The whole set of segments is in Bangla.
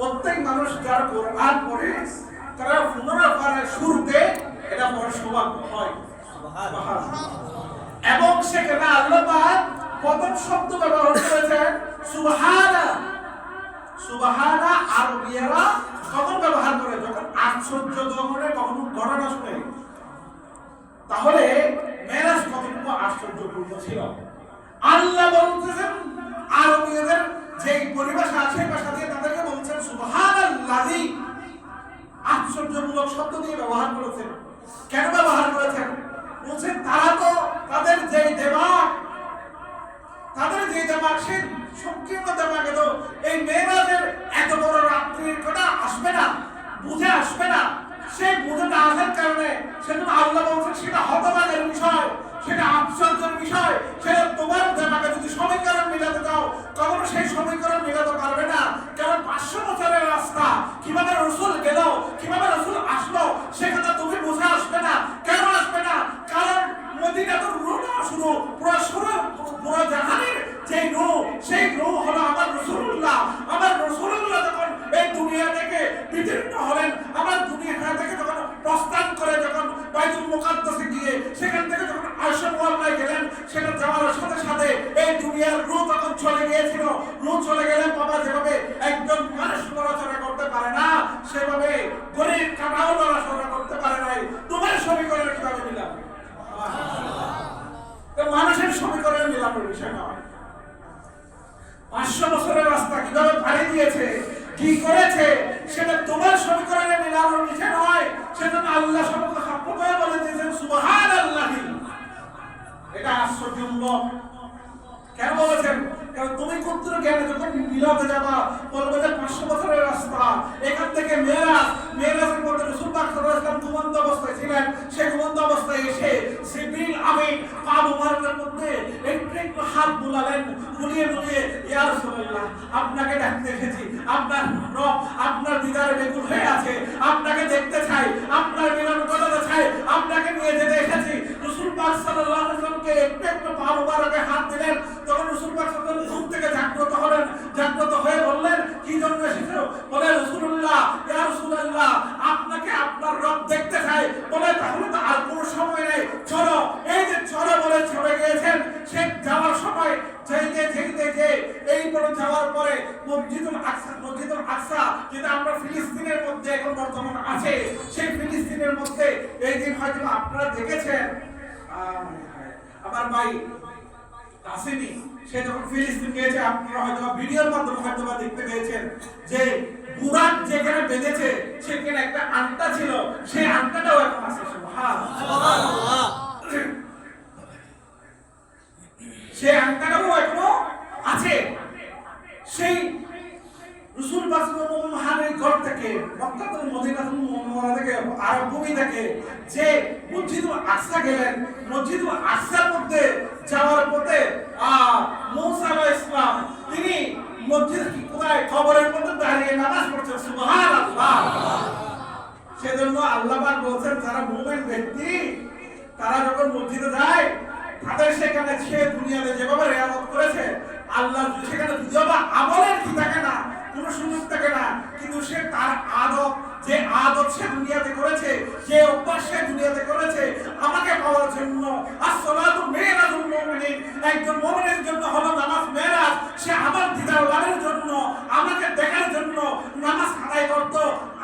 প্রত্যেক মানুষ যারা কোরআন পড়ে তারা পুনরায় শুরুতে এটা পড়ার সৌভাগ্য হয়। এবং সেখানে আল্লাহ পাক প্রথম শব্দ ব্যবহার করেছেন সুবহানা। সুবহানা আরবিয়ারা কখন ব্যবহার করে? যখন আশ্চর্য ধরনের কখনো ঘটনা শুনে। তাহলে মেরাজ কতটুকু আশ্চর্যপূর্ণ ছিল। আল্লাহ বলতেছেন আরবীদের যে পরিভাষা আছে ভাষা দিয়ে তাদেরকে বলছেন সুবহানাল্লাযী, আশ্চর্যমূলক শব্দ দিয়ে ব্যবহার করেছেন। কেন ব্যবহার করেছেন? বলছেন তারা তো তাদের যে দেমাগ সেই সংকীর্ণ দেমাগে তো এই মেরাজের এত বড় রাত্রির কথা আসবে না, বুঝে আসবে না। সেই বুঝে না আসার কারণে সেজন্য আল্লাহ বলছেন সেটা হতবাকের বিষয়, সেটা আশ্চর্যের বিষয়। সেটা তোমার দেমাগে যদি সমীকরণ মিলাতে দাও কখনো সেই সমীকরণ মিলাতে পারবে না। কারণ 500 বছরের রাস্তা কিভাবে রাসূল গেল, কিভাবে রাসূল আসলো সেটা তুমি বুঝে আসবে না। কেন আসবে না? কারণ মদিনা তো রূহ শুরু, পুরো জাহানের যে রূহ, সেই রূহ হলো আমার রাসূলুল্লাহ। আমার রাসূলুল্লাহ যখন এই দুনিয়া থেকে বিদীর্ণ হলেন, আমার দুনিয়া থেকে যখন প্রস্থান করে যখন বাইতুল মুকাদ্দাসে গিয়ে সেখান থেকে যখন আরশে মুআল্লায় গেলেন, সেটা যাওয়ার সাথে সাথে এই দুনিয়ার রূহ তখন চলে গিয়েছিল। রূহ চলে গেলে বাবা যেভাবে একজন মানুষ নড়াচড়া করতে পারে না, সেভাবে গরিব কাটাও নড়াচড়া করতে পারে নাই। তোমার সমীকরণে কিভাবে মিলাবে? মানুষের সমীকরণে মিলানোর বিষয় নয়। 500 বছরের রাস্তা কিভাবে পাড়ি দিয়েছে, কি করেছে, সেটা তোমার সমীকরণে মিলানোর বিষয় নয়। সেজন্য আল্লাহ সম্পর্কে সবসময় বলে দিয়েছেন সুবহানাল্লাহি। এটা আশ্চর্যমূলক। কেন বলেছেন? কারণ তুমি কুত্র জ্ঞানে যখন মিলাতে যাবা বলবে যে 500 বছরের রাস্তা, এখান থেকে মেরাজের মধ্যে রাসূল পাক সাল্লাল্লাহু আলাইহি ওয়াসাল্লাম ঘুমন্ত অবস্থায় ছিলেন। সেই ঘুমন্ত অবস্থায় এসে জিবরিল আমিন পা মুবারকের মধ্যে একটু হাত বুলালেন, বুলিয়ে ইয়া রাসূলুল্লাহ আপনাকে ডাকতে এসেছি, আপনার রব আপনার দিদারে বেকুল হয়ে আছে, আপনাকে দেখতে চাই, আপনার মিলন করতে চাই, আপনাকে নিয়ে যেতে এসেছি। রাসূল পাক সাল্লাল্লাহু আলাইহি ওয়াসাল্লামকে একটু পা মুবারকে হাত দিলেন। তখন রাসূল পাক সাল্লাল্লাহু আলাইহি ওয়াসাল্লাম ঘুম থেকে জাগ্রত হলেন। জাগ্রত হয়ে বললেন কি জন্য এসেছো? বলে রাসূলুল্লাহ, ইয়া রাসূলুল্লাহ আপনাকে আপনার রব দেখতে চাই। বলে তাহলে তো আর কোনো সময় নেই, চলো। এই যে চলো বলে চলে গিয়েছেন। সে যাওয়ার সময় যেতে এই পরে যাওয়ার পরে মসজিদুল আকসা যেটা আমরা ফিলিস্তিনের মধ্যে এখন বর্তমান আছে, সেই ফিলিস্তিনের মধ্যে এই দিন হয়তো আপনারা দেখেছেন আমার ভাই কাসেমি, সে যখন ফিলিস্তিন গিয়েছে আপনারা হয়তো ভিডিওর মাধ্যমে হয়তো দেখতে পেয়েছেন যে বুরাক যেখানে বেঁধেছে সেখানে একটা আংটা ছিল, সেই আংটাটাও এখন আছে। সুবহানাল্লাহ। সেই আংটাটাও এখনো আছে। সেই রাসূল পাক সাল্লাল্লাহু আলাইহি ওয়াসাল্লামের ঘর থেকে মক্কাতুল মদিনাতুল মুনাওয়ারা থেকে আরব ভূমি থেকে যে মসজিদুল আকসা গেলেন, মসজিদুল আকসার মধ্যে যাওয়ার পথে মূসা আলাইহিস সালাম তিনি মসজিদ কি কোথায় কবরের মধ্যে দাঁড়িয়ে নামাজ পড়ছেন। সুবহানাল্লাহ। সেজন্য আল্লাহ পাক বলেন যারা মুমিন ব্যক্তি তারা যখন মসজিদে যায় তাদের সেখানে সে দুনিয়াতে যেভাবে রিয়াদত করেছে আল্লাহ সেখানে যদিও বা আমলের কি থাকে না, কোনো সুযোগ থাকে না, কিন্তু সে তার আদত যে আদত সে দুনিয়াতে করেছে, যে অভ্যাস সে দুনিয়াতে করেছে আমাকে পাওয়ার জন্য। আসসালাতু মিরাজুল মুমিনিন, একজন মুমিনের জন্য হলো নামাজ মেরাজ। সে আমার দিদার লাভের জন্য, আমাকে দেখার জন্য নামাজ আদায় করত।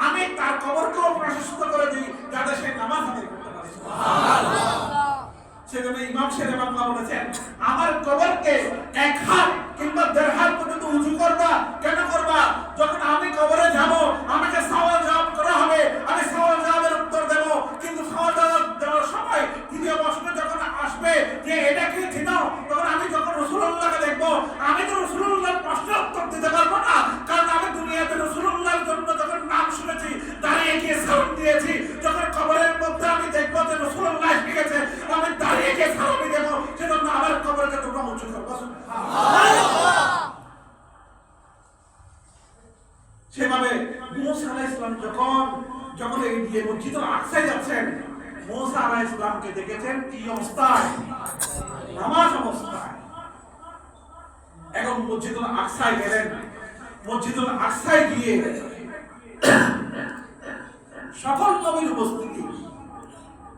আমি তার কবরকেও প্রশস্ত করে দিই যাতে সে নামাজ আদায় করতে পারে। সুবহানাল্লাহ। সেজন্য ইমাম শেরে বাংলা বলেছেন আমার কবরকে 1 হাত কিংবা 1.5 হাত পর্যন্ত উঁচু করবা। কেন করবা? যখন আমি কবরে যাব আমাকে সওয়াল জবাব করা হবে, আমি সওয়াল জবাবের উত্তর দেব। কিন্তু সওয়াল জবাব দেওয়ার সময় দ্বিতীয় প্রশ্ন যখন আসবে যে এটা কি ছিল, তখন আমি যখন রাসূলুল্লাহকে দেখব আমি তো রাসূলুল্লাহর প্রশ্নের উত্তর দিতে পারবো না। কারণ আমি দুনিয়াতে রাসূলুল্লাহর জন্য যখন নাম শুনেছি দাঁড়িয়ে গিয়ে সালাম দিয়েছি, যখন কবরের মধ্যে আমি দেখব যে রাসূলুল্লাহ এসে গেছে আমি দাঁড়িয়ে গিয়ে সালাম দেব। সেজন্য আমার কবরকে তোমরা উঁচু করো। সুবহানাল্লাহ। সেভাবে মূসা আলাইহিস সালাম যখন এই দিয়ে মসজিদুল আকসায় যাচ্ছেন, মূসা আলাইহিস সালামকে দেখেছেন কি অবস্থায়? নামাজ অবস্থায়। এখন মসজিদুল আকসায় গেলেন, মসজিদুল আকসায় গিয়ে সকল নবীর উপস্থিতি,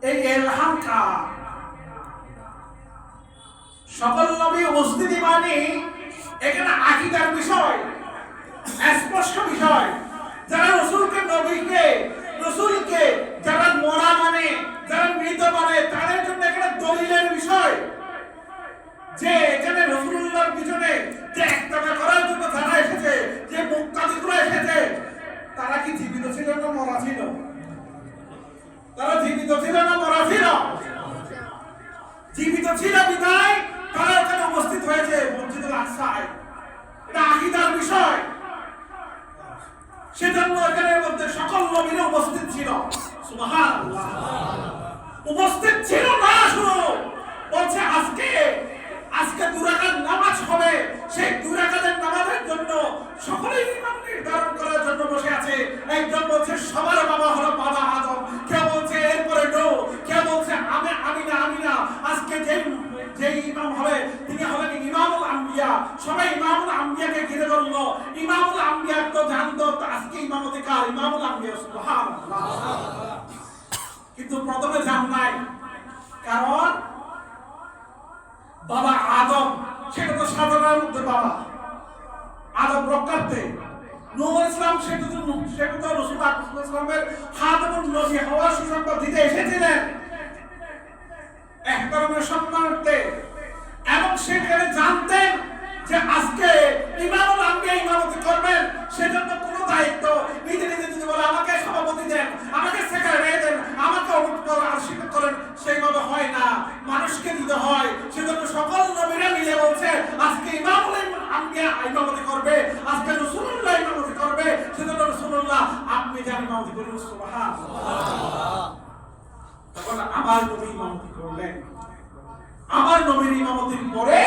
এই ইলহাম কা সকল নবী উপস্থিতি মানে এখানে আকীদার বিষয়, স্পষ্ট বিষয়। যারা রাসূলকে নবীকে রাসূলকে যারা মরা মানে, যারা মৃত মানে, তাদের জন্য এখানে দলিলের বিষয় যে এখানে রাসূলুল্লাহর পিছনে যে একতাবা করার জন্য যারা এসেছে, যে মুক্তাদিগুলো এসেছে, তারা কি জীবিত ছিল না মরা ছিল? তারা জীবিত ছিল না মরা ছিল? জীবিত ছিল বিদায় তারা এখানে উপস্থিত হয়েছে মসজিদুল আকসায়। এটা আকীদার বিষয়। সেজন্য এখানের মধ্যে সকল নবীরা উপস্থিত ছিল। সুবহানাল্লাহ। উপস্থিত ছিল না শুনো, বলছে আজকে দুরাকাত নামাজ হবে, সেই দুরাকাতের নামাজের জন্য সকলেই ইমাম নির্ধারণ করার জন্য বসে আছে। একজন বলছে সবার বাবা হলো বাবা আদম, কেউ বলছে এরপরে নো, কেউ বলছে আমি না। আজকে যে ইমাম হবে তিনি হলেন ইমামুল আম্বিয়া। সবাই ইমামুল আম্বিয়াকে ঘিরে ধরলো। ইমামুল আম্বিয়া তো জানতো আজকে ইমামতি কার? ইমামুল আম্বিয়া। সুবহানাল্লাহ। কিন্তু প্রথমে জান নাই, কারণ বাবা আদম সেটা তো সাধারণের মধ্যে বাবা আদম রক্ষার্থে, নূহ ইসলাম সেটা তো রাসূলুল্লাহ সাল্লাল্লাহু আলাইহি ওয়াসাল্লামের খাতামুন নবী হওয়ার সুসংবাদ দিতে এসেছিলেন ইহতিরামের সম্মানার্থে। এবং সেখানে জানতেন যে আজকে ইমামুল আম্বিয়া ইমামতি করবেন, সেজন্য কোনো দায়িত্ব নিজে যদি বলে আমাকে সভাপতি দেন, আমাকে সেক্রেটারি দেন, আমাকে আশীর্বাদ করেন, সেইভাবে হয় না, মানুষকে দিতে হয়। সেজন্য সকল নবীরা মিলে বলছে আজকে ইমামুল আম্বিয়া ইমামতি করবে, আজকে রাসূলুল্লাহ ইমামতি করবে, সেজন্য রাসূলুল্লাহ আপনি যান ইমামতি করুন। সুবহানাল্লাহ। তখন আমার নবী ইমামতি করলেন। আমার নবীর ইমামতির পরে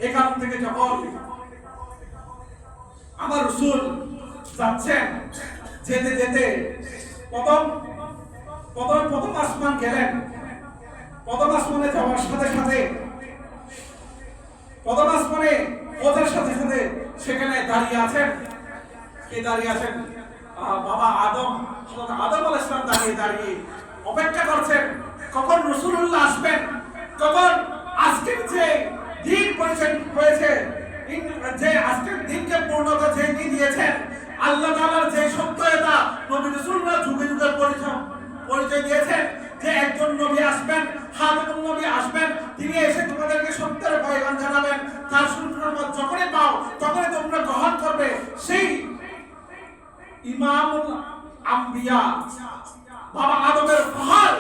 এখান থেকে যখন আমার রাসূল যাচ্ছেন, যেতে যেতে প্রথম আসমান গেলেন। প্রথম আসমানে যাওয়ার সাথে সাথে প্রথম আসমানে ওদের সাথে সাথে সেখানে দাঁড়িয়ে আছেন। কে দাঁড়িয়ে আছেন? বাবা আদম আলাইহিস সালাম দাঁড়িয়ে অপেক্ষা করছেন কখন রাসূলুল্লাহ আসবেন, কখন আজকের যে দিন পরিচয় হয়েছে, যে আজকের দিনকে পূর্ণতা যে দিয়েছেন আল্লাহ তাআলার যে সত্যতা নবী রাসূলুল্লাহ যুগে যুগে পরিচয় দিয়েছেন যে একজন নবী আসবেন, খাতামুন নবী আসবেন, তিনি এসে তোমাদেরকে সত্যের পয়গাম জানাবেন, তার সুসংবাদ যখনই পাও তখনই তোমরা গ্রহণ করবে। সেই ইমামুল আম্বিয়া বাবা আদমের পাহাড়,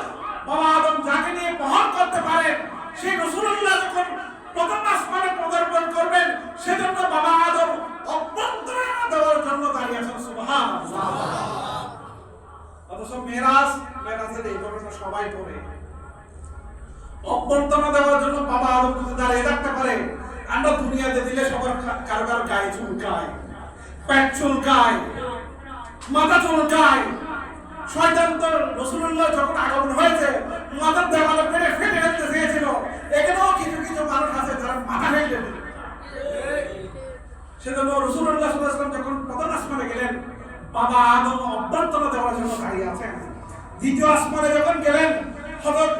বাবা আদম যাকে নিয়ে পাহাড় করতে পারেন, সেই রাসূলুল্লাহ যখন প্রথম আসমানে পদার্পণ করবেন, সেজন্য বাবা আদম অভ্যন্তরীণ দেওয়ার জন্য দাঁড়িয়ে আছেন। সুবহানাল্লাহ। অথচ মেরাজের এই ঘটনা সবাই পড়ে। অভ্যন্তরীণ দেওয়ার জন্য বাবা আদম যদি দাঁড়িয়ে থাকতে পারে, আমরা দুনিয়াতে দিলে সবার কারবার গায়ে চুলকায়, পেট চুলকায়, মাথা চুলকায়। শয়তান তো রাসূলুল্লাহ যখন আগমন হয়েছে মাথার দেওয়ালে পেটে ফেটে ফেলতে চেয়েছিল। এখানেও কিছু কিছু মানুষ আছে যারা মাথা ফেটে দিল। সেজন্য রাসূলুল্লাহ সাল্লাল্লাহু আলাইহি ওয়াসাল্লাম যখন প্রথম আসমানে গেলেন, বাবা আদম অভ্যন্তরীণ দেওয়ার জন্য দাঁড়িয়ে আছেন। দ্বিতীয় আসমানে যখন গেলেন, হযরত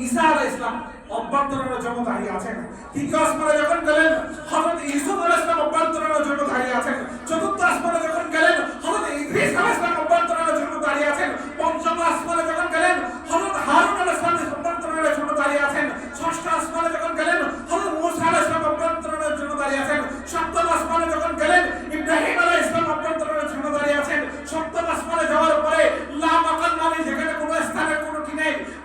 ঈসা আলাইহিস সালাম অভ্যন্তরীণের জন্য দাঁড়িয়ে আছেন। তৃতীয় আসমানে যখন গেলেন, হযরত ইউসুফ আলাইহিস সালাম অভ্যন্তরীণের জন্য দাঁড়িয়ে আছেন। চতুর্থ আসমানে যখন গেলেন, হযরত ইদ্রিস আলাইহিস সালাম অভ্যন্তরীণের জন্য দাঁড়িয়ে আছেন। পঞ্চম আসমানে যখন গেলেন, হযরত হারুন আলাইহিস সালাম অভ্যন্তরীণের জন্য দাঁড়িয়ে আছেন। ষষ্ঠ আসমানে যখন গেলেন, হযরত মূসা আলাইহিস সালাম অভ্যন্তরীণের জন্য দাঁড়িয়ে আছেন। সপ্তম আসমানে যখন গেলেন, ইব্রাহিম আলাইহিস সালাম অভ্যন্তরীণের জন্য দাঁড়িয়ে আছেন। সপ্তম আসমানে যাওয়ার পরে লা মাকান মানে যেখানে কোনো স্থানের কোনো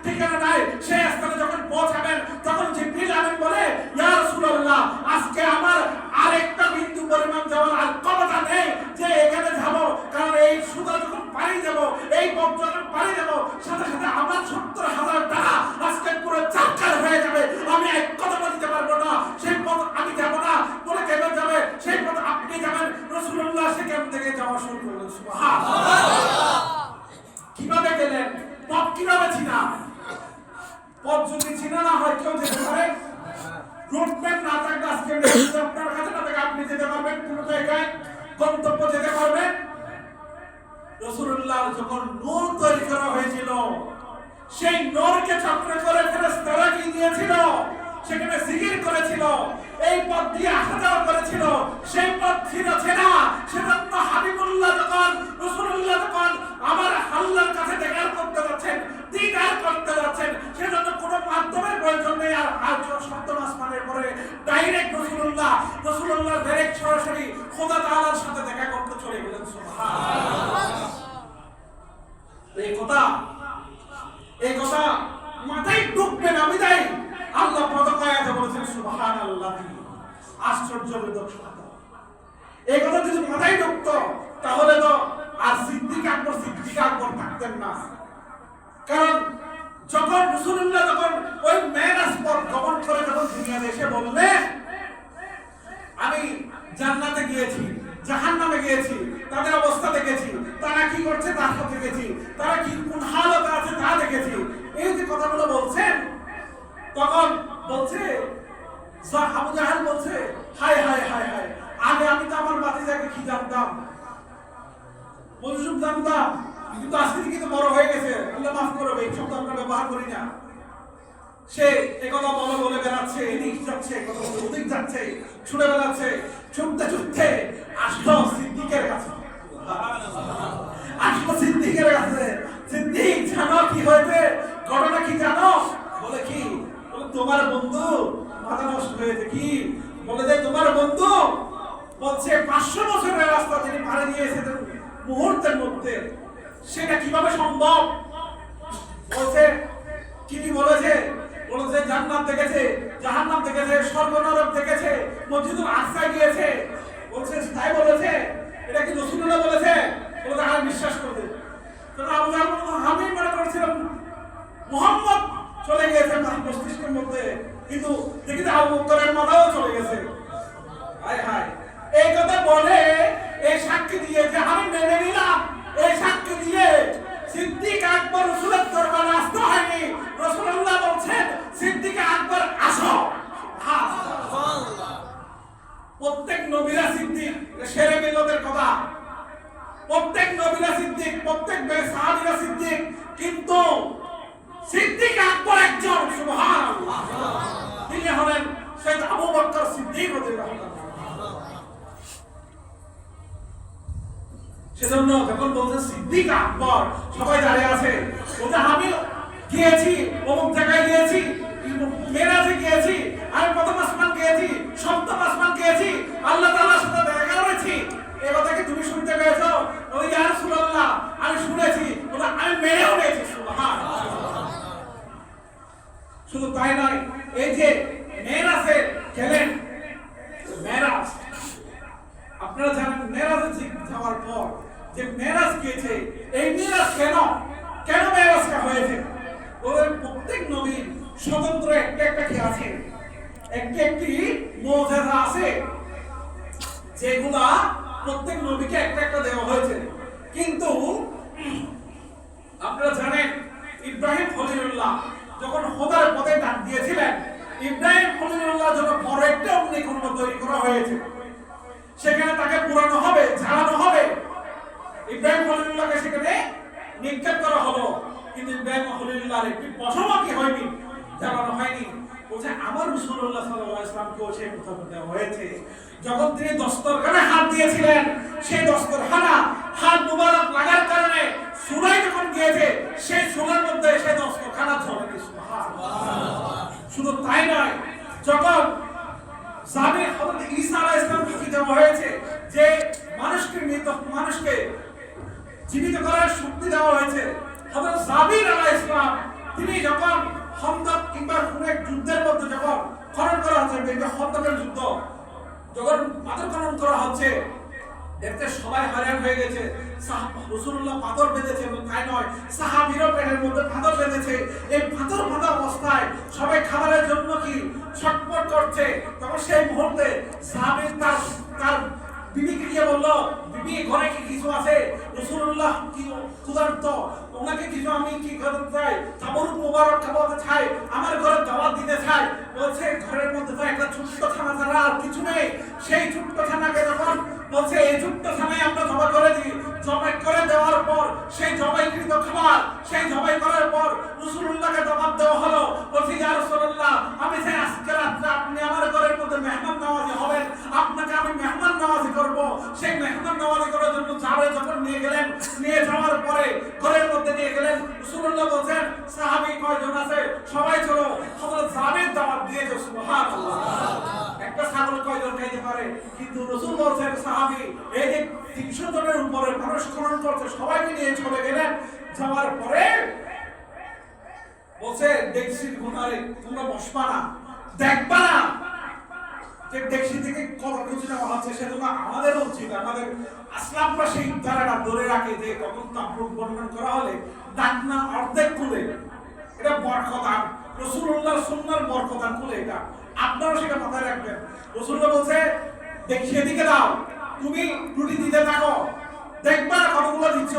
ঠিকানা নাই, সেই স্থানে যখন পৌঁছাবেন তখন জিবরিল আমিন বলে, ইয়া রাসূলুল্লাহ আজকে আমার আরেকটা বিন্দু পরিমাণ যাওয়ার আর ক্ষমতা নেই যে এখানে যাব, কারণ এই সুদা যখন পাড়ি যাব, এই পথ যখন পাড়ি যাব, সাথে সাথে আমার ৭০,০০০ টাকা আজকে পুরো চারকার হয়ে যাবে। আমি এক কথা বলতে পারবো না, সেই পথ আমি যাব না। বলে কেমন যাবে? সেই পথ আপনি যাবেন। রাসূলুল্লাহ সেখান থেকে যাওয়া শুরু করলেন। সুবহানাল্লাহ। কিভাবে গেলেন? পথ কিভাবে চিনা? পথ যদি চিনা না হয় কেউ যেতে পারে? রোড ম্যাপ না থাকলে আজকে আপনার কাছে না থাকে আপনি গন্তব্য যেতে পারবেন। রাসূলুল্লাহ যখন নূর তৈরি করা হয়েছিল, সেই নূরকে চক্র করে ফেরেশতারা কি দিয়েছিল, সেখানে জিকির করেছিল, এই পথ দিয়ে আসা যাওয়া করেছিল, সেই পথ ছিল ছেড়া। সেজন্য হাবিবুল্লাহ যখন রাসূলুল্লাহ যখন আমার আল্লাহর কাছে দেখা করতে যাচ্ছেন, দিদার করতে যাচ্ছেন, সেজন্য কোনো মাধ্যমের প্রয়োজন নেই। আর সপ্তম আসমানের পরে ডাইরেক্ট রাসূলুল্লাহ ডাইরেক্ট সরাসরি খোদা তাআলার সাথে দেখা করতে চলে গেলেন। সুবহানাল্লাহ। এই কথা মাথায় ঢুকবে না বিদায় আল্লাহ পদকায়াতে বলেছেন সুবহানাল্লাহ, আশ্চর্যজনক কথা। এই কথা যদি মাথায় ঢুকতো তাহলে তো আর সিদ্দিক আকবর থাকতেন না। কারণ যখন রাসূলুল্লাহ যখন ওই মেরাজ পথ গমন করে যখন দুনিয়াতে এসে বললেন, আমি জান্নাতে গিয়েছি, জাহান্নামে গিয়েছি, তাদের অবস্থা দেখেছি, তারা কি করছে তা দেখেছি, তারা কি কোন হালতে আছে তা দেখেছি, এই যে কথাগুলো বলছেন, তখন বলছে আবু জাহেল বলছে, হায় হায় হায় হায়, আগে আমি তো আমার ভাতিজাকে কি জানতাম, মজুব জানতাম, কিন্তু আজকে কিন্তু বড় হয়ে গেছে, আল্লাহ মাফ করবে, এই শব্দ আমরা ব্যবহার করি না। সে একথা বলে বেড়াচ্ছে, এদিক যাচ্ছে, ওদিক যাচ্ছে, ছুটে বেড়াচ্ছে, ছুটতে আসলো সিদ্দিকের কাছে। সিদ্দিক জানো কি হয়েছে, ঘটনা কি জানো? বলে কি? বলে তোমার বন্ধু মাথা নষ্ট হয়েছে। কি বলে? যে তোমার বন্ধু বলছে 500 বছরের রাস্তা তিনি পাড়ি দিয়েছে মুহূর্তের মধ্যে, সেটা কিভাবে সম্ভব? বলছে কি বলেছে? বলেছে জান্নাত দেখেছে, জাহান্নাম দেখেছে, স্বর্গ নরক দেখেছে, মসজিদুল আকসা গিয়েছে। বলছে তাই বলেছে? এটা কি রাসূলুল্লাহ বলেছে? বলে আর বিশ্বাস করবে। কারণ আবু জাহেল আমি মনে করেছিলাম মুহাম্মদ চলে গিয়েছে মস্তিষ্কের মধ্যে, কিন্তু দেখি যে আবু বকরের মাথাও চলে গেছে। হায় হায়, এই কথা বলে এই সাক্ষী দিয়ে যে আমি মেনে নিলাম, এই সাক্ষী দিয়ে সিদ্দিক আকবর রাসূলের দরবারে আসতে হয়নি। রাসূলুল্লাহ বলছেন সিদ্দিক আকবর আসো। সুবহানাল্লাহ। প্রত্যেক নবীরা সিদ্দিক, শেরে মিল্লাতের কথা, প্রত্যেক নবীরা সিদ্দিক, প্রত্যেক সাহাবীরা সিদ্দিক, কিন্তু সিদ্দিক আকবর একজন। সুবহানাল্লাহ। তিনি হলেন সৈয়দ আবু বকর সিদ্দিক রাদিয়াল্লাহু আনহু। সেজন্য যখন বলছে সিদ্দিক আকবর, সবাই দাঁড়িয়ে আছে, বলছে আমি গিয়েছি, অমুক জায়গায় গিয়েছি, মেরাজে গিয়েছি, আমি প্রথম আসমান গিয়েছি, সপ্তম আসমান গিয়েছি, আল্লাহ তাআলার সাথে দেখা করেছি। এই কথা কি তুমি শুনতে পেয়েছো? ওই ইয়া রাসূলুল্লাহ আমি শুনেছি, বলে আমি মেনেও নিয়েছি। সুবহানাল্লাহ। শুধু তাই নয়, এই যে মেরাজে গেলেন, মেরাজ আপনারা জানেন, মেরাজে যাওয়ার পর যে মেরাজ গিয়েছে, এই মেরাজ কেন মেরাজটা হয়েছে? ওদের প্রত্যেক নবীর স্বতন্ত্র একটা কি আছে, একটি মুজিজা আছে, যেগুলা প্রত্যেক নবীকে একটা দেওয়া হয়েছে। কিন্তু আপনারা জানেন ইব্রাহিম খলিলুল্লাহ যখন খোদার পথে ডাক দিয়েছিলেন, ইব্রাহিম খলিলুল্লাহ যখন বড় একটা অগ্নিকুণ্ড তৈরি করা হয়েছে, সেখানে তাকে পুরানো হবে, জ্বালানো হবে। ইব্রাহিম খলিলুল্লাহকে সেখানে নিক্ষেপ করা হলো, কিন্তু ইব্রাহিম খলিলুল্লাহর একটি পশমও কি হয়নি, জ্বালানো হয়নি। বলছে আমার রাসূলুল্লাহ সাল্লাল্লাহু আলাইহি ওয়াসাল্লামকেও সেই কথা দেওয়া হয়েছে। যখন তিনি দস্তরখানে হাত দিয়েছিলেন, সেই দস্তরখানা হাত মুবারক লাগার কারণে সুরাই যখন গিয়েছে, সেই সুরার মধ্যে সেই দস্তরখানা ঝরেনি। সুবহানাল্লাহ। শুধু তাই নয়, যখন জাবির হযরত ঈসা আলাইহিস সালামকে দেওয়া হয়েছে, যে মানুষকে জীবিত করার শক্তি দেওয়া হয়েছে, হযরত জাবির আলাইহিস সালাম তিনি যখন খন্দক কিংবা কোন এক যুদ্ধের মধ্যে যখন খনন করা হচ্ছে, খন্দকের যুদ্ধ যখন পাথর খনন করা হচ্ছে, দেখতে সবাই হয়রান হয়ে গেছে। রাসূলুল্লাহ পাথর বেঁধেছে, তাই নয় সাহাবীরা পেটের মধ্যে পাথর বেঁধেছে। এই পাথর বাঁধা অবস্থায় সবাই খাবারের জন্য কি ছটফট করছে। তখন সেই মুহূর্তে সাহাবী তার বিবিকে গিয়ে বলল, বিবি ঘরে কি কিছু আছে? রাসূলুল্লাহ কি ক্ষুধার্ত, ওনাকে কিছু আমি কি করতে চাই, তাবরুক মুবারক খাওয়াতে চাই, আমার ঘরে দাওয়াত দিতে চাই। বলছে ঘরের মধ্যে তো একটা ছোট্ট ছানা ছাড়া আর কিছু নেই। সেই ছোট্ট ছানাকে যখন বলছে এই ছোট্ট তাকে দাওয়াত দেওয়া হলো, বলছি ইয়া রাসূলুল্লাহ আমি চাই আজকে রাতে আপনি আমার ঘরের মধ্যে মেহমান নওয়াজি হবেন, আপনাকে আমি মেহমান নওয়াজি করব। সেই মেহমান নওয়াজি করার জন্য জাবের যখন নিয়ে গেলেন, নিয়ে যাওয়ার পরে ঘরের মধ্যে নিয়ে গেলেন, রাসূলুল্লাহ বলেন সাহাবী কয়জন আছে সবাই চলো হযরত জাবের দাওয়াত দিয়েছে। সুবহানাল্লাহ। একটা ছাগল কয়জন খাইতে পারে, কিন্তু রাসূল বলেন সাহাবী এই যে 300 জনের উপরে মানুষ খনন করতে সবাইকে নিয়ে চলে গেলেন। যাওয়ার পরে বলছে ডেকসির কোনারে তোমরা বসবা না, দেখবা না যে ডেকসি থেকে কত কিছু নেওয়া হচ্ছে, সেটা আমাদের উচিত। আমাদের আসলামরা সেই ধারাটা ধরে রাখে যে কখন তাবরুক বর্ণন করা হলে ডাকনা অর্ধেক খুলে, এটা বরকতান রাসূলুল্লাহর সুন্নাহর বরকতান খুলে, এটা আপনারা সেটা মাথায় রাখবেন। রাসূলুল্লাহ বলছে ডেকসি এদিকে দাও, তুমি রুটি দিতে থাকো, দেখবা না কতগুলো দিচ্ছ।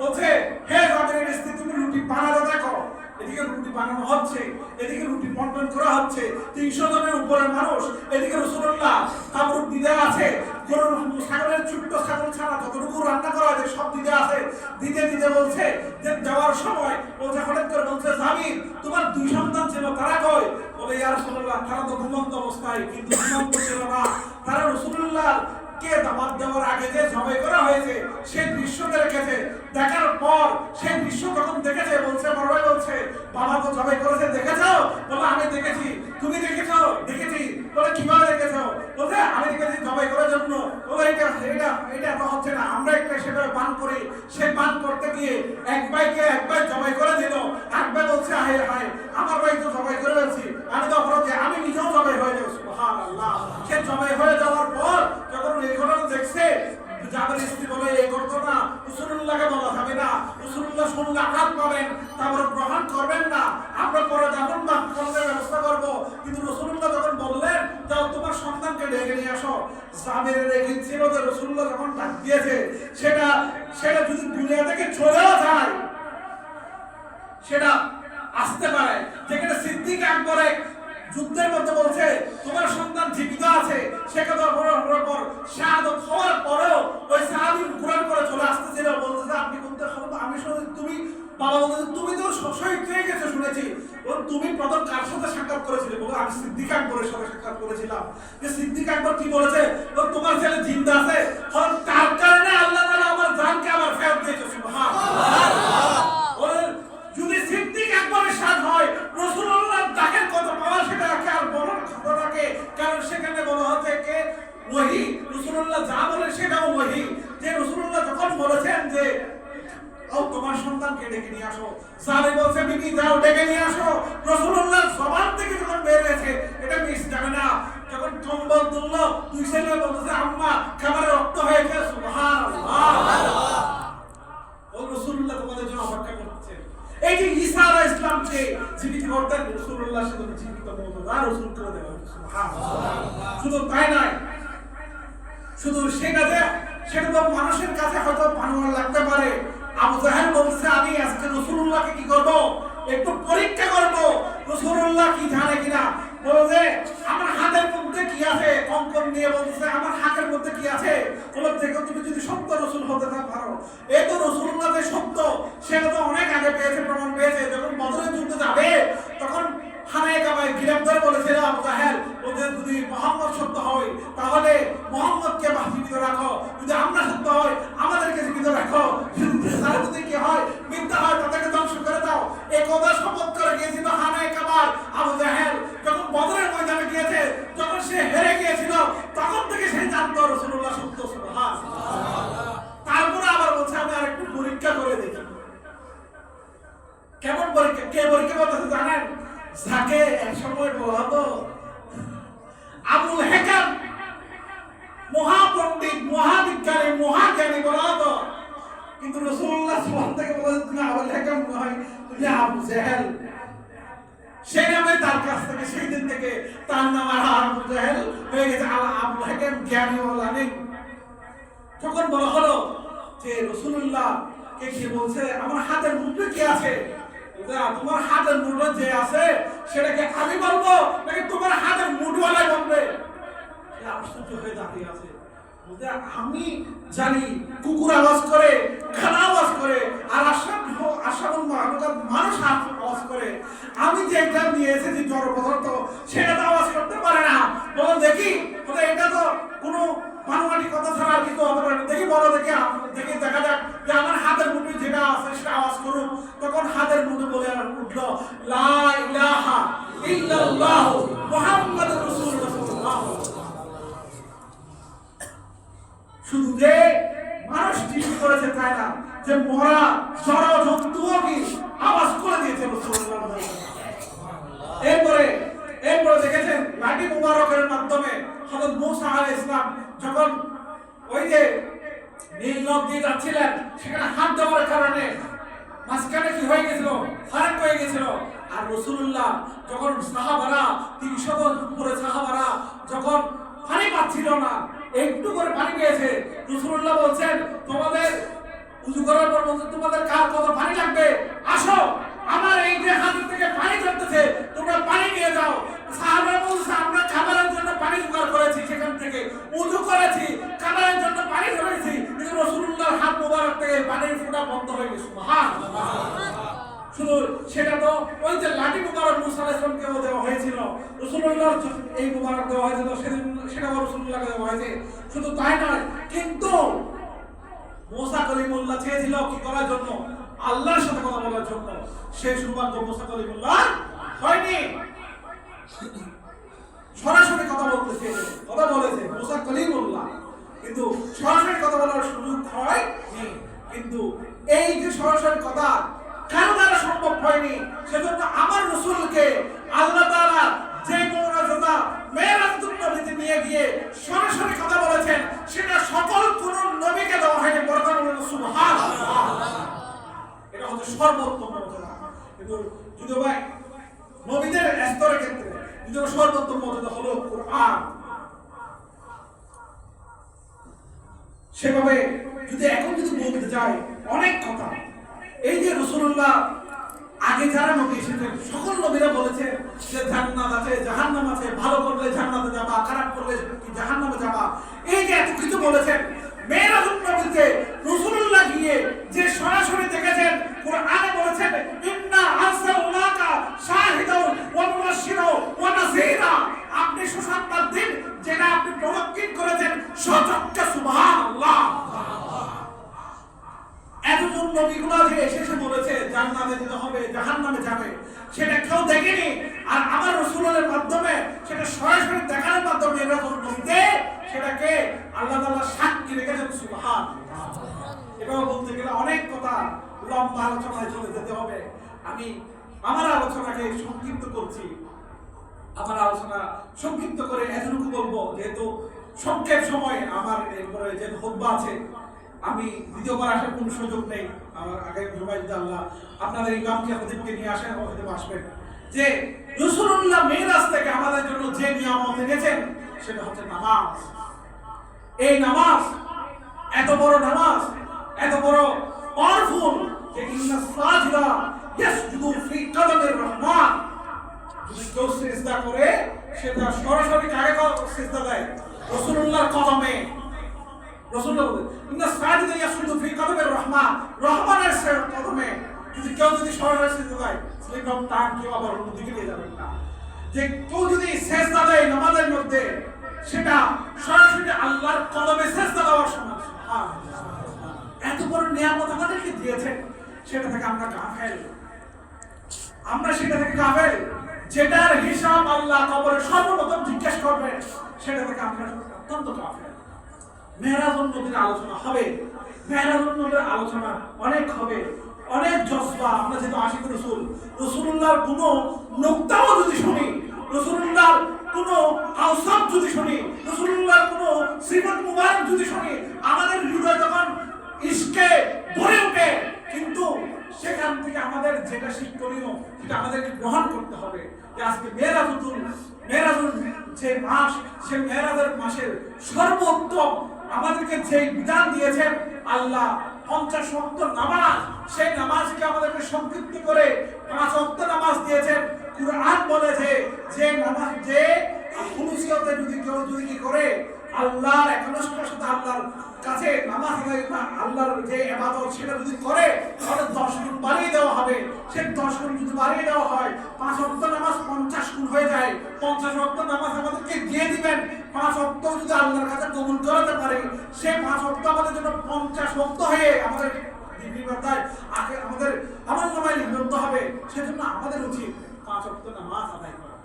বলছে হে জাবেরের স্ত্রী তুমি রুটি বানাতে থাকো, এদিকে রুটি বানানো হচ্ছে, এদিকে রুটি বন্টন করা হচ্ছে, 300 জনের উপরে মানুষ, এদিকে রাসূলুল্লাহ তাবরুক দিতে আছে, গরুর ছাগলের ছোট্ট ছাগল ছাড়া যতটুকু রান্না করা হয় সব দিতে আছে। দিতে দিতে বলছে যে যাওয়ার সময় বলছে হঠাৎ করে বলছে জামির তোমার 2 সন্তান ছিল তারা কই? বলে ইয়া রাসূলুল্লাহ তারা তো ঘুমন্ত অবস্থায়, কিন্তু ঘুমন্ত ছিল না, তারা রাসূলুল্লাহ কে দাওয়াত দেওয়ার আগে যে জবাই করা হয়েছে সেই দৃশ্যকে রেখেছে। দেখার পর সেই দৃশ্য যখন দেখেছে বলছে বড় ভাই বলছে বাবা তো জবাই করেছে দেখেছো? বলে আমি দেখেছি। তুমি দেখেছো? দেখেছি। বলে কিভাবে দেখেছো? বলছে আমি দেখেছি জবাই করার জন্য। বলে এটা এটা এটা তো হচ্ছে না, আমরা একটা সেটা পান করি, সেই পান করতে গিয়ে এক ভাইকে এক ভাই জবাই করে দিল, এক ভাই বলছে হায় হায় আমার ভাই তো জবাই করে ফেলছি, আমি তো অপরাধী, আমি নিজেও জবাই হয়ে যাবো। সুবহানাল্লাহ। সে জবাই হয়ে যাওয়ার পর যখন এই ঘটনা দেখছে জাবের স্ত্রী বলে এই ঘটনা রাসূলুল্লাহকে বলা যাবে না, রাসূলুল্লাহ শুনলে আঘাত পাবেন, তারপর গ্রহণ করবেন না, আমরা পরে যখন বাক্যের ব্যবস্থা করব। কিন্তু রাসূলুল্লাহ যখন বললেন যাও তোমার সন্তানকে ডেকে নিয়ে আসো, জাবেরের এই ছিল যে রাসূলুল্লাহ যখন ডাক দিয়েছে সেটা যদি দুনিয়া থেকে চলেও যায় সেটা আসতে পারে। যেখানে সিদ্দিক আকবর যুদ্ধের মধ্যে বলছে তোমার সন্তান জীবিত আছে, সেখানে পর শাহাদাত হওয়ার পরেও ওই সাহাবী কুরআন করে চলে আসতেছিল, বলতেছে আপনি কোনটা খবর? আমি শুনেছি তুমি বাবা বলতেছে তুমি তো শহীদ হয়ে গেছো শুনেছি। বল তুমি প্রথম কার সাথে সাক্ষাৎ করেছিলে? বলে আমি সিদ্দিক আকবরের সাথে সাক্ষাৎ করেছিলাম। যে সিদ্দিক আকবর কি বলেছে? তোমার ছেলে জিন্দা আছে, তার কারণে আল্লাহ তাআলা আমার জানকে আবার ফেরত দিয়েছে। সুবহানাল্লাহ। যদি সিদ্দিক আকবরের সাথ হয় রাসূলুল্লাহ ডাকের কথা পাওয়া সেটা আর বলার খবরটাকে, কারণ সেখানে বলা হচ্ছে কে ওহী, রাসূলুল্লাহ যা বলেন সেটাও ওহী। যে রাসূলুল্লাহ যখন বলেছেন যে ও তোমার সন্তানকে ডেকে নিয়ে আসো, সাহাবী বলছে বিবি যাও ডেকে নিয়ে আসো, রাসূলুল্লাহ জবান থেকে যখন বের হয়েছে এটা মিস যাবে না। যখন কম্বল তুললো দুই ছেলে বলছে আম্মা খাবারে রক্ত হয়েছে। সুবহানাল্লাহ। ও রাসূলুল্লাহ তোমাদের জন্য অপেক্ষা করছে। এই যে ঈসা আলাইহিস সালামকে জীবিত করতেন রাসূলুল্লাহ সেজন্য জীবিত মওজুদা রাসূল করে দেওয়া হয়েছে। সুবহানাল্লাহ। শুধু তাই নয়, শুধু সেটা তো মানুষের কাছে হয়তো বানোয়ার লাগতে পারে। আবু জাহেল বলছে আমি আজকে রাসূলুল্লাহকে কি করব? একটু পরীক্ষা করব রাসূলুল্লাহ কি জানে কিনা। বলে আমার হাতের মধ্যে কি আছে, কঙ্কন নিয়ে বলছে আমার হাতের মধ্যে কি আছে। বলে দেখো তুমি যদি সত্য রাসূল হতে পারো, এই তো রাসূলুল্লাহ যে সত্য সেটা তো অনেক আগে পেয়েছে, প্রমাণ পেয়েছে। যখন বদরের যুদ্ধে যাবে তখন খানায় কাবায় গ্রেফতার বলেছিল আবু জাহেল, ওদের যদি মুহাম্মদ সত্য হয় তাহলে মুহাম্মদকে জীবিত রাখো, যদি আমরা সত্য হয় আমাদেরকে জীবিত রাখো, তারা যদি কি হয় মিথ্যা হয় তাদেরকে ধ্বংস করে দাও। এই কথা শপথ করে গিয়েছিল খানায় কাবার আবু জাহেল। যখন বদরের ময়দানে গিয়েছে, যখন সে হেরে গিয়েছিল তখন থেকে সে জানতো রাসূলুল্লাহ সত্য। সুবহানাল্লাহ। তারপরে আবার বলছে আমি আরেকটু পরীক্ষা করে দেখি। কেমন পরীক্ষা? কে পরীক্ষা করতেছে জানেন? যাকে এক সময় বলা হতো আবুল হেকাম, মহাপণ্ডিত, মহাবিজ্ঞানী, মহাজ্ঞানী বলা হতো, কিন্তু রাসূলুল্লাহ সাল্লাল্লাহু আলাইহি ওয়াসাল্লাম বলেছেন তুমি আবুল হেকাম নয়, তুমি আবু জাহেল। সেই নামে তার কাছ থেকে সেই দিন থেকে তার নাম আর আবু জাহেল হয়ে গেছে আবুল হেকাম, জ্ঞানী ওয়ালা নেই। তখন বলা হলো যে রাসূলুল্লাহ কে কি বলছে আমার হাতের মুঠে কি আছে? তোমার হাতের মুঠো যে আছে সেটাকে আমি বলবো নাকি তোমার হাতের মুঠওয়ালাই বলবে? আশ্চর্য হয়ে দাঁড়িয়ে আছে। আমি জানি কুকুর আওয়াজ করে, খানা আওয়াজ করে, আর আশাবুল মাহলুকাত মানুষ আওয়াজ করে, আমি যে এটা নিয়ে এসেছি জড় পদার্থ সেটা তো আওয়াজ করতে পারে না। বলো দেখি এটা তো কোনো মানবাটি কথা ছাড়া আর কিছু হতে পারে না। দেখি বলো দেখি দেখি দেখা যাক যে আমার হাতের মুঠি যেটা আছে সেটা আওয়াজ করুক। তখন হাতের মুঠি বলে উঠলো লা ইলাহা ইল্লাল্লাহ মুহাম্মাদুর রাসূলুল্লাহ। শুধু যে মানুষ ঠিক করেছে তাই না, যে মরা জড় জন্তুও কি আওয়াজ করে দিয়েছে রাসূলুল্লাহ। এরপরে দেখেছেন লাঠি মুবারকের মাধ্যমে হযরত মুসা আলাইহিস সালাম যখন ওই যে নীল নদ দিয়ে যাচ্ছিলেন, সেখানে হাত দেওয়ার কারণে মাঝখানে কি হয়ে গেছিল, ফারাক হয়ে গেছিল। আর রাসূলুল্লাহ যখন সাহাবারা ৩০০ উপরে সাহাবারা যখন পানি পাচ্ছিল না, একটু করে পানি পেয়েছে, রাসূলুল্লাহ বলছেন তোমাদের উযু করার পর বলছেন তোমাদের কার কত পানি লাগবে, আসো আমার এই যে হাত থেকে পানি ঝরতেছে তোমরা পানি নিয়ে যাও। সাহাবারা বলছে আমরা খাবারের জন্য পানি জোগাড় করেছি, সেখান থেকে উযু করেছি, খাবারের জন্য পানি ধরেছি, কিন্তু রাসূলুল্লাহর হাত মোবারক থেকে পানির ফোঁটা বন্ধ হয়ে গেছে। সুবহানাল্লাহ। শুধু সেটা তো ওই যে লাঠি মুবারক মুসা আলাইহিস সালামকে দেওয়া হয়েছিল, রাসূলুল্লাহর এই মুবারক দেওয়া হয়েছিল, সেটা রাসূলুল্লাহকে দেওয়া হয়েছে। শুধু তাই নয়, কিন্তু মুসা কলিমুল্লাহ চেয়েছিল কি করার জন্য, আল্লাহর সাথে কথা বলার জন্য। সেই সৌভাগ্য মুসা কলিমুল্লাহ হয়নি। সরাসরি কথা বলেছে মুসা কলিমুল্লাহ, কিন্তু সরাসরি কথা বলার সুযোগ হয়নি। কিন্তু এই যে সরাসরি কথা কারো দ্বারা সম্ভব হয়নি, সেজন্য আমার রাসূলকে আল্লাহ তাআলা যে মুআজিজা মেরাজুন নবীতে নিয়ে গিয়ে সরাসরি কথা বলেছেন, সেটা সকল কোন নবীকে দেওয়া হয়নি। বর্তমানে সুবহানাল্লাহ, এটা হচ্ছে সর্বোত্তম মর্যাদা। কিন্তু যদি ভাই নবীদের স্তরের ক্ষেত্রে যদি সর্বোত্তম মর্যাদা হলো কোরআন, সেভাবে যদি এখন যদি বলতে যাই অনেক কথা, এই যে রাসূলুল্লাহ আগে যারা নবী এসেছেন সকল নবীরা বলেছেন যে জান্নাত আছে, জাহান্নাম আছে, ভালো করলে জান্নাতে যাবা, খারাপ করলে জাহান্নামে যাবা, এই যে এত কিছু বলেছেন। মেরাজুন নবীতে রাসূলুল্লাহ গিয়ে যে সরাসরি দেখেছেন, কোরআনে বলেছেন ইন্না আরসালনাকা শাহিদাও ওয়া মুবাশশিরা ওয়া নাযীরা, আপনি সুসংবাদ দিন যেটা আপনি প্রবর্তন করেছেন সচক্ষে। সুবহানাল্লাহ। এতজন নবীগুলো যে এসে বলেছে জান্নাতে যেতে হবে, জাহান্নামে যাবে, সেটা কেউ দেখেনি। আর আমার রাসূলের মাধ্যমে সেটা সরাসরি দেখানোর মাধ্যমে নবীতে সেটাকে আল্লাহ তাআলা সাক্ষী রেখেছেন। সুবহানাল্লাহ। এভাবে বলতে গেলে অনেক কথা, লম্বা আলোচনায় চলে যেতে হবে। আমি আমার আলোচনাকে সংক্ষিপ্ত করছি। আমার আলোচনা সংক্ষিপ্ত করে এতটুকু বলবো, যেহেতু সংক্ষেপ সময় আমার এরপরে যে খুতবা আছে, আমি দ্বিতীয়বার আসার কোনো সুযোগ নেই। আমার আগে জুমায় যদি আল্লাহ আপনাদের ইমামকে খতিবকে নিয়ে আসেন, খতিব আসবেন, যে রাসূলুল্লাহ মিরাজ থেকে আমাদের জন্য যে নিয়ামত এনেছেন সেটা হচ্ছে নামাজ। এই নামাজ এত বড় নামাজ, এত বড় পাওয়ারফুল যে ইন্নাস সাজিদা ইয়াসজুদু ফি কদমির রহমান। যদি কেউ সিজদা করে সেটা সরাসরি কাকে সিজদা দেয়? রাসূলুল্লাহর কদমে। রাসূলুল্লাহ বলেন ইন্নাস সাজিদা ইয়াসজুদু ফি কদমির রহমান, রহমানের কদমে যদি কেউ সরাসরি সিজদা দেয়, স্লিপ অফ টাং কেউ আবার অন্যদিকে নিয়ে যাবেন না। যে কেউ যদি সিজদা দেয় নামাজের মধ্যে, সেটা সরাসরি আল্লাহর কদমে সিজদা দেওয়ার সমান। এত বড় নিয়ামত আমাদেরকে দিয়েছেন, সেটা থেকে আমরা গাফেল। আমরা সেটা থেকে গাফেল, যেটার হিসাব আল্লাহ কবরে সর্বপ্রথম জিজ্ঞেস করবেন, সেটা থেকে আমরা অত্যন্ত গাফেল। মেরাজুন নবীর আলোচনা হবে, মেরাজুন নবীর আলোচনা অনেক হবে, অনেক জজবা। আমরা যেহেতু আশিক রাসূল, রাসূলুল্লাহর কোনো নুকতাও যদি শুনি, রাসূলুল্লাহর কোনো আওসাফ যদি শুনি, রাসূলুল্লাহর কোনো সিফাত মুবারক যদি শুনি, আমাদের হৃদয় তখন ইশকে ভরে ওঠে। কিন্তু সেখান থেকে আমাদের যেটা শিক্ষণীয় সেটা আমাদেরকে গ্রহণ করতে হবে। যে আজকে মেরাজুল যে মাস, সে মেরাজের মাসের সর্বোত্তম আমাদেরকে যে বিধান দিয়েছেন আল্লাহ, 50 ওয়াক্ত নামাজ, সেই নামাজকে আমাদেরকে সংক্ষিপ্ত করে 5 ওয়াক্ত নামাজ দিয়েছেন। কুরআন বলে যে নামাজ যে খুলুসিয়তে যদি কেউ কি করে আল্লাহর একনিষ্ঠতার সাথে আল্লাহর কাছে নামাজ আদায় আল্লাহর যে ইবাদত সেটা যদি করে তাহলে 10 গুণ বাড়িয়ে দেওয়া হবে। সে 10 গুণ যদি বাড়িয়ে দেওয়া হয় 5 ওয়াক্ত নামাজ 50 গুণ হয়ে যায়। 50 ওয়াক্ত নামাজ আমাদেরকে দিয়ে দিবেন। 5 ওয়াক্ত যদি আল্লাহর কাছে কবুল করাতে পারে সে 5 ওয়াক্ত আমাদের জন্য 50 ওয়াক্ত হয়ে আমাদের বিপদায় আমাদের আমল নামায় লিপ্ত হবে। সেজন্য আমাদের উচিত 5 ওয়াক্ত নামাজ আদায় করা।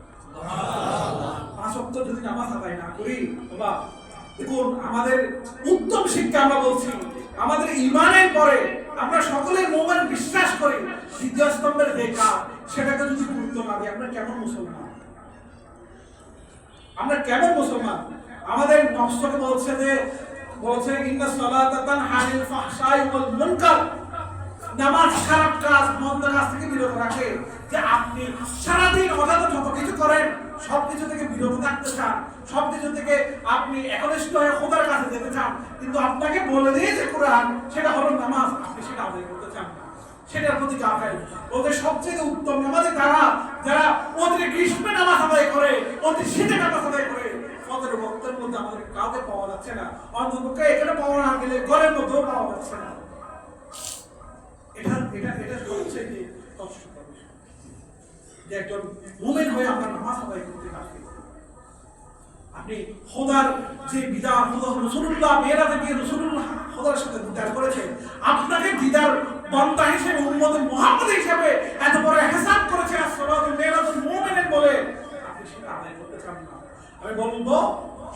5 ওয়াক্ত যদি নামাজ আদায় না করি বাবা, দেখুন আমাদের উত্তম শিক্ষা আমরা বলছি আমাদের ঈমানের পরে আমরা সকলে মুমিন বিশ্বাস করি দ্বিতীয় স্তম্ভের যে কাজ সেটাকে যদি গুরুত্ব না দিই আমরা কেমন মুসলমান? আমরা কেমন মুসলমান? আমাদের নফসকে বলছে ইন্না সালাতা তানহা আনিল ফাহশাই ওয়াল মুনকার। নামাজ খারাপ কাজ মন্দ কাজ থেকে বিরত রাখে। যে আপনি সারাদিন অযথা যত কিছু করেন সবকিছু থেকে বিরত থাকতে চান, সবকিছু থেকে আপনি একনিষ্ঠ হয়ে খোদার কাছে যেতে চান, কিন্তু আপনাকে বলে দিয়েছে কোরআন সেটা হলো নামাজ, আপনি সেটা আদায় করতে চান না, সেটার প্রতি গাফেল। ওদের সবচেয়ে উত্তম নামাজে যারা অতি গ্রীষ্মে নামাজ আদায় করে, অতি শীতে নামাজ আদায় করে। ফজরের ওয়াক্তের মধ্যে আমাদের কাউকে পাওয়া যাচ্ছে না, অন্ততপক্ষে এখানে পাওয়া না গেলে ঘরের মধ্যেও পাওয়া যাচ্ছে না। এটা হচ্ছে যে কষ্টকর বিষয় যে একজন মুমিন হয়ে আমরা নামাজ আদায় করতে পারি। আপনি খোদার যে বিধান রাসূলুল্লাহ মেরাজে গিয়ে রাসূলুল্লাহ খোদার সাথে দিদার করেছেন, আপনাকে দিদার বান্দা হিসেবে উম্মতে মুহাম্মদ হিসেবে এত বড় হিসাব করেছে আসসালাতুল মেরাজুল মুমিনিন বলে, আপনি সেটা আদায় করতে চান না। আমি বলবো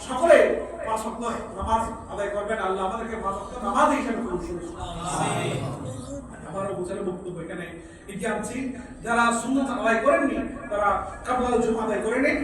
সকলে 5 ওয়াক্ত নামাজ আদায় করবেন। আল্লাহ আমাদেরকে 5 ওয়াক্ত নামাজ হিসেবে কবুল করুন। আমিন। আমারও বোঝার বক্তব্য এখানে ইতি আনছি। যারা সুন্নাত আদায় করেননি তারা কাবলাল জুমা আদায় করে নিন।